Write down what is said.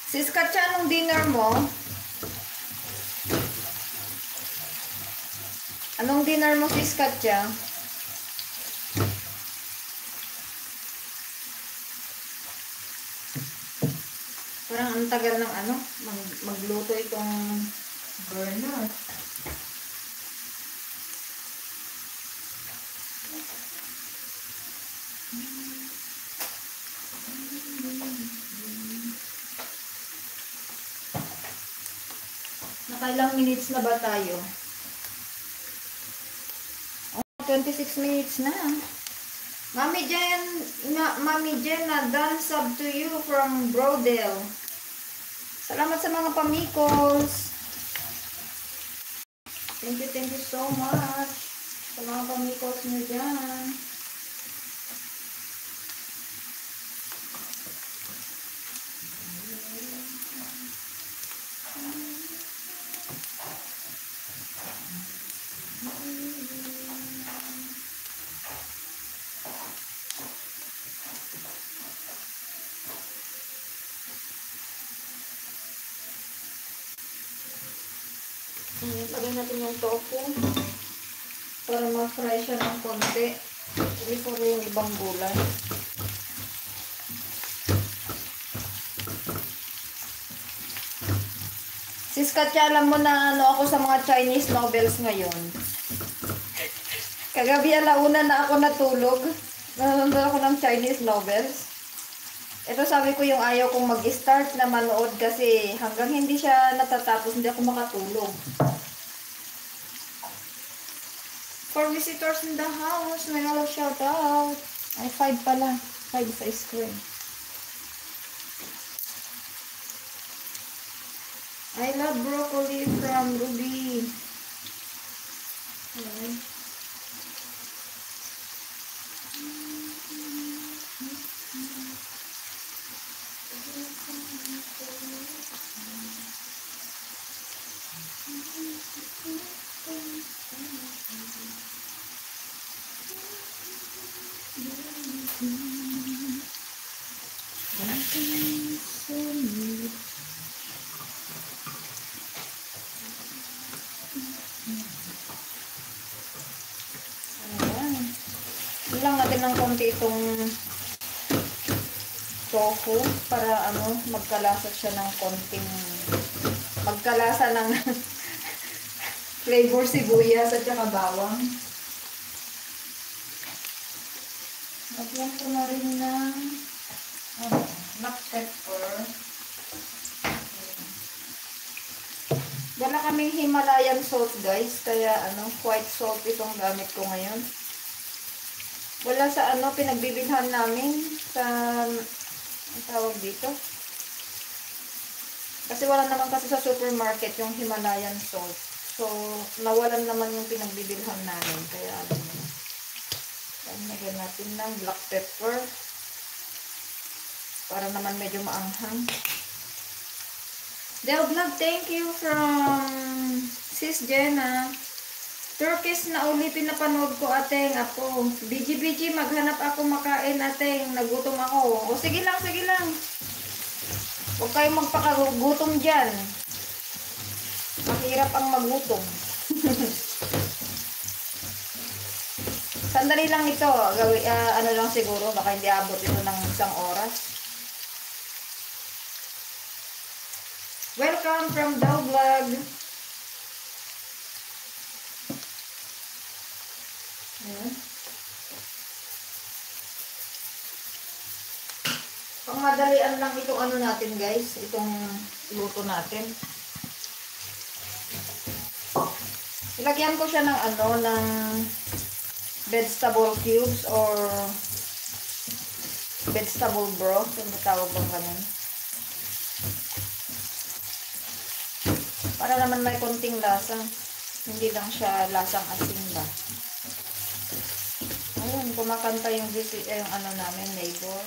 Sis Katya, anong dinner mo? Anong dinner mo, Sis Katya? Parang ang tagal ng ano, magluto itong burner. Nakailang minutes na ba tayo? Oh, 26 minutes na. Mami Jen, done sub to you from Brodel. Salamat sa mga pamikos. Thank you so much sa mga pamikos nyo dyan. Lagyan natin yung tofu para ma-fry siya ng konti. Hindi ko rin yung ibang gulay. Sis Katya, alam mo na ano ako sa mga Chinese novels ngayon. Kagabi alauna na ako natulog. Nanonood ako ng Chinese novels. Ito sabi ko yung ayaw kong mag-start na manood kasi hanggang hindi siya natatapos, hindi ako makatulog. For visitors in the house, may all shout out. Ay, 5 pala. 5 sa screen. I love broccoli from Ruby. Okay. Ilang natin ng konti itong tofu para ano, magkalasa siya ng konting magkalasa ng flavor sibuyas at saka bawang. Lagyan ko na rin ng black pepper. Wala kaming Himalayan salt guys, kaya ano, white salt itong gamit ko ngayon. Wala sa ano, pinagbibilhan namin sa, ang tawag dito. Kasi wala naman kasi sa supermarket yung Himalayan salt. So, nawalan naman yung pinagbibilhan namin. Kaya ano, lagyan natin ng black pepper. Para naman medyo maanghang. Del Vlog, thank you from Sis Jenna. Turkish na uli pinapanood ko ateng ako. BG, maghanap ako makain ateng. Nagutom ako. O sige lang, sige lang. Huwag kayong magpakagutom dyan. Mahirap ang magutom. Sandali lang ito. Ano lang siguro. Baka hindi abot ito ng isang oras. Welcome from Del Vlog. Ayan. Pang madalian lang itong ano natin guys, itong luto natin. Ilagyan ko siya ng ano, ng vegetable cubes or vegetable broth, yung tawag bang ganun. Para naman may konting lasa, hindi lang siya lasang asin ba. Ayun, kumakanta yung ano namin, neighbor.